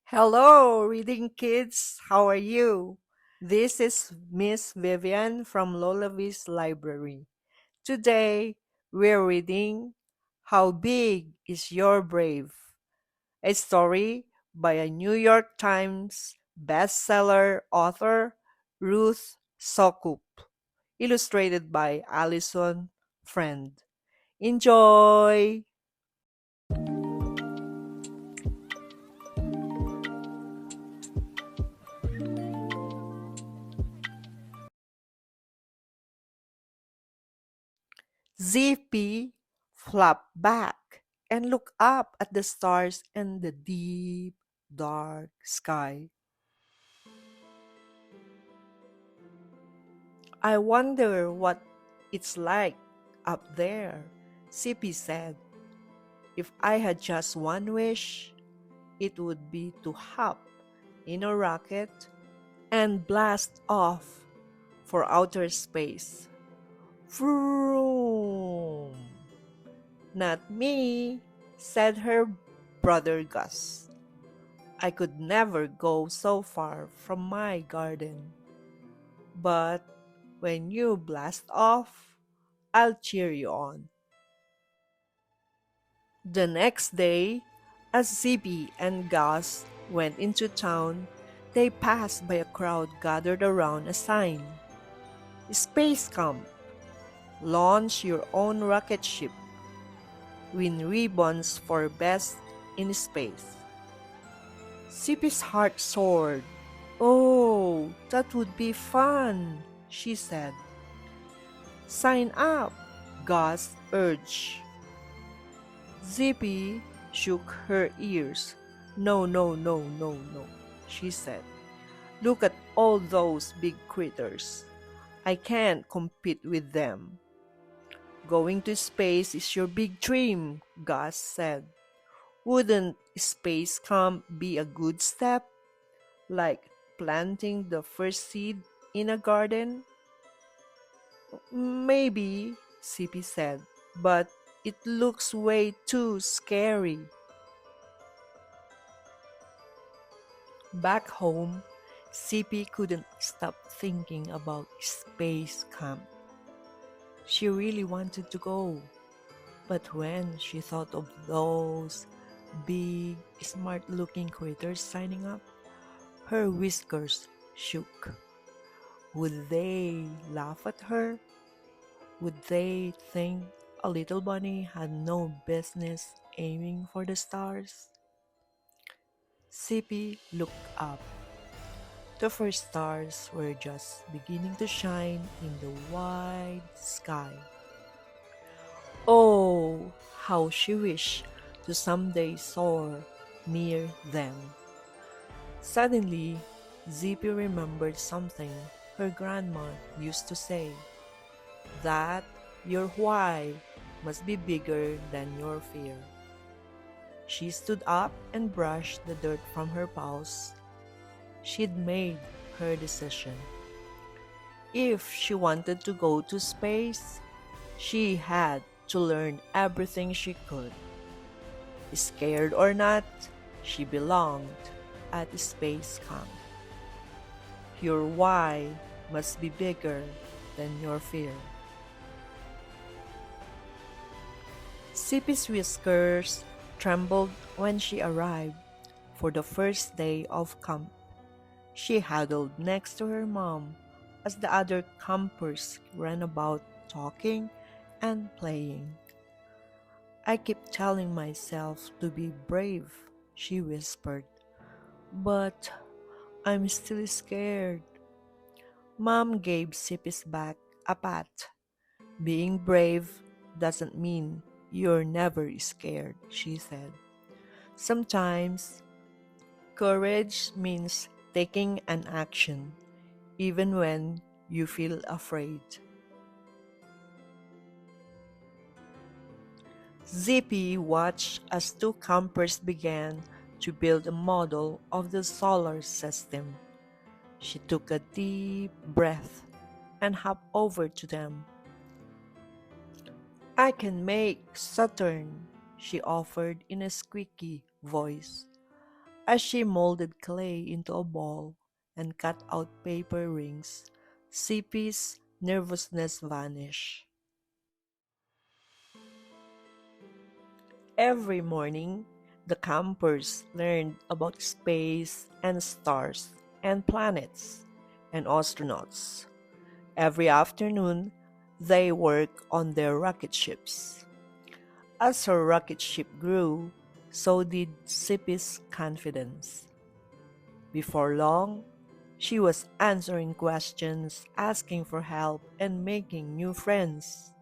Hello, reading kids. How are you? This is Miss Vivian from Lolavi's Library. Today, we're reading How Big Is Your Brave? A story by a New York Times bestseller author, Ruth Soukup, illustrated by Allison Friend. Enjoy! Zippy flopped back and looked up at the stars and the deep, dark sky. I wonder what it's like up there, Zippy said. If I had just one wish, it would be to hop in a rocket and blast off for outer space. Vroom! Not me, said her brother Gus. I could never go so far from my garden. But when you blast off, I'll cheer you on. The next day, as Zippy and Gus went into town, they passed by a crowd gathered around a sign. Space Camp. Launch your own rocket ship. Win ribbons for best in space. Zippy's heart soared. Oh, that would be fun, she said. Sign up, Gus urged. Zippy shook her ears. No, no, no, no, no, she said. Look at all those big critters. I can't compete with them. Going to space is your big dream, Gus said. Wouldn't space camp be a good step? Like planting the first seed in a garden? Maybe, Zippy said, but it looks way too scary. Back home, Zippy couldn't stop thinking about space camp. She really wanted to go, but when she thought of those big, smart-looking critters signing up, her whiskers shook. Would they laugh at her? Would they think a little bunny had no business aiming for the stars? Zippy looked up. The first stars were just beginning to shine in the wide sky. Oh, how she wished to someday soar near them. Suddenly, Zippy remembered something her grandma used to say, that your why must be bigger than your fear. She stood up and brushed the dirt from her paws. She'd made her decision. If she wanted to go to space, she had to learn everything she could. Scared or not, she belonged at space camp. Your why must be bigger than your fear. Zippy's whiskers trembled when she arrived for the first day of camp. She huddled next to her mom as the other campers ran about talking and playing. I keep telling myself to be brave, she whispered, but I'm still scared. Mom gave Zippy's back a pat. Being brave doesn't mean you're never scared, she said. Sometimes, courage means taking an action, even when you feel afraid. Zippy watched as two campers began to build a model of the solar system. She took a deep breath and hopped over to them. I can make Saturn, she offered in a squeaky voice. As she molded clay into a ball and cut out paper rings, Zippy's nervousness vanished. Every morning, the campers learned about space and stars and planets and astronauts. Every afternoon, they worked on their rocket ships. As her rocket ship grew, so did Zippy's confidence. Before long, she was answering questions, asking for help, and making new friends.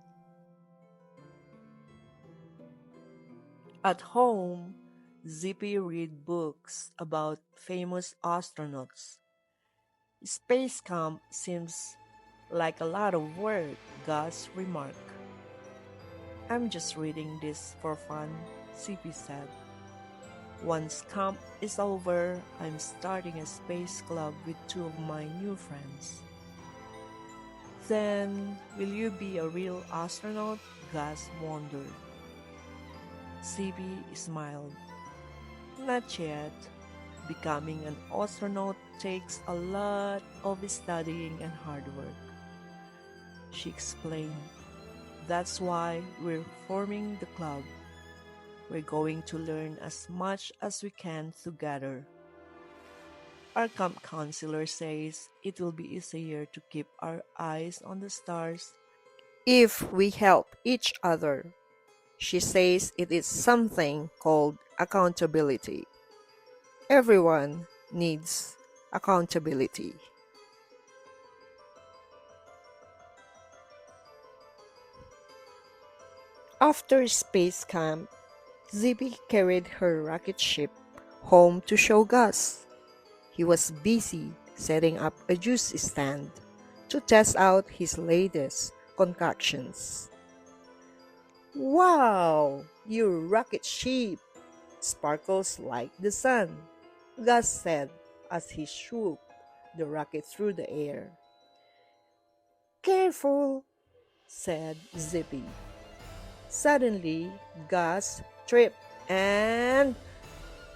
At home, Zippy read books about famous astronauts. Space camp seems like a lot of work, Gus remarked. I'm just reading this for fun, Zippy said. Once camp is over, I'm starting a space club with two of my new friends. Then, will you be a real astronaut? Gus wondered. Zippy smiled. Not yet. Becoming an astronaut takes a lot of studying and hard work. She explained. That's why we're forming the club. We're going to learn as much as we can together. Our camp counselor says it will be easier to keep our eyes on the stars if we help each other. She says it is something called accountability. Everyone needs accountability. After space camp, Zippy carried her rocket ship home to show Gus. He was busy setting up a juice stand to test out his latest concoctions. Wow, your rocket ship sparkles like the sun, Gus said as he swooped the rocket through the air. Careful, said Zippy. Suddenly, Gus tripped and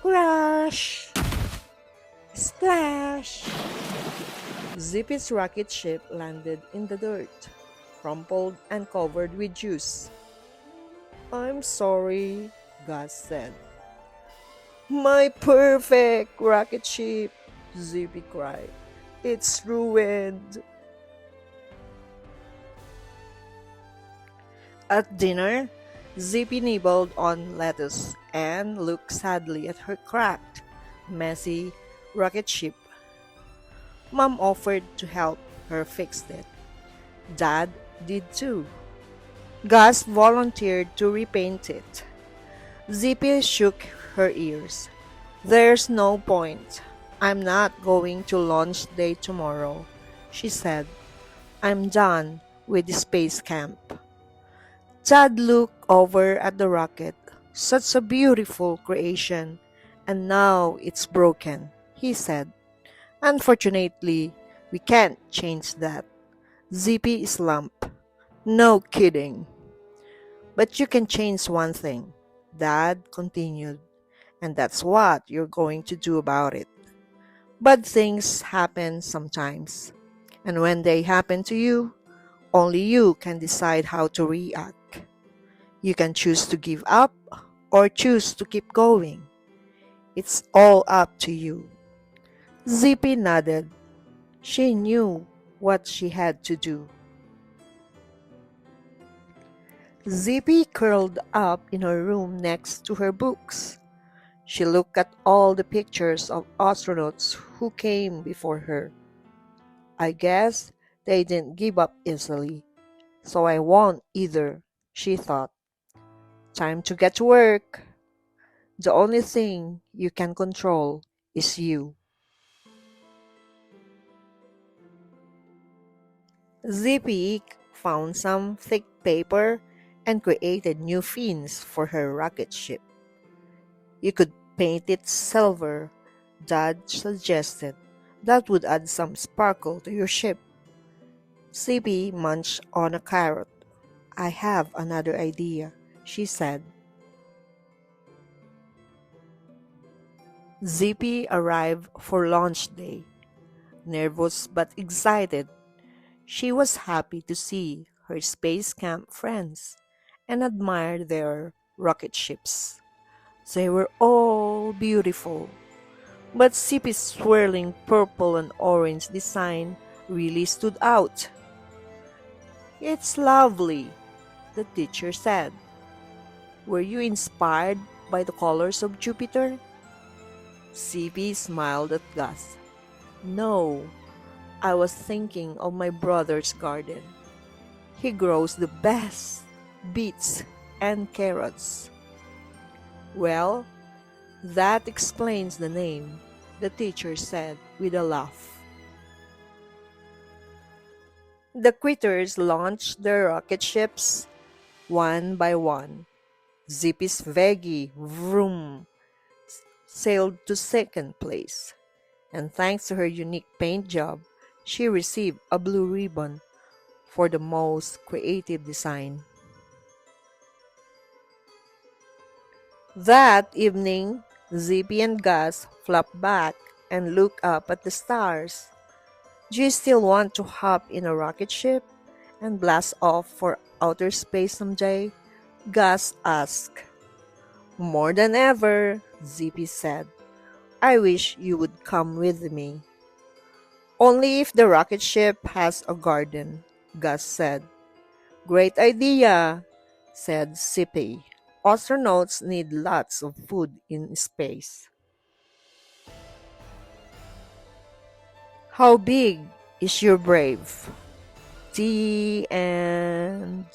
crash! Splash! Zippy's rocket ship landed in the dirt, crumpled and covered with juice. I'm sorry, Gus said. My perfect rocket ship, Zippy cried. It's ruined. At dinner, Zippy nibbled on lettuce and looked sadly at her cracked, messy rocket ship. Mom offered to help her fix it. Dad did too. Gus volunteered to repaint it. Zippy shook her ears. There's no point. I'm not going to launch day tomorrow, she said. I'm done with the space camp. Dad looked over at the rocket. Such a beautiful creation, and now it's broken, he said. Unfortunately, we can't change that. Zippy slumped. No kidding. But you can change one thing, Dad continued, and that's what you're going to do about it. Bad things happen sometimes, and when they happen to you, only you can decide how to react. You can choose to give up or choose to keep going. It's all up to you. Zippy nodded. She knew what she had to do. Zippy curled up in her room next to her books. She looked at all the pictures of astronauts who came before her. I guess they didn't give up easily, so I won't either, she thought. Time to get to work. The only thing you can control is you. Zippy found some thick paper and created new fins for her rocket ship. You could paint it silver, Dad suggested. That would add some sparkle to your ship. Zippy munched on a carrot. I have another idea, she said. Zippy arrived for launch day, nervous but excited. She was happy to see her space camp friends and admire their rocket ships. They were all beautiful, but Zippy's swirling purple and orange design really stood out. "It's lovely," the teacher said. "Were you inspired by the colors of Jupiter?" Zippy smiled at Gus. "No, I was thinking of my brother's garden. He grows the best beets and carrots." "Well, that explains the name," the teacher said with a laugh. The critters launched their rocket ships one by one. Zippy's Veggie, vroom, sailed to second place, and thanks to her unique paint job, she received a blue ribbon for the most creative design. That evening, Zippy and Gus flopped back and looked up at the stars. "Do you still want to hop in a rocket ship and blast off for outer space someday?" Gus asked. "More than ever," Zippy said. "I wish you would come with me." "Only if the rocket ship has a garden," Gus said. "Great idea," said Zippy. "Astronauts need lots of food in space." How big is your brave? The end.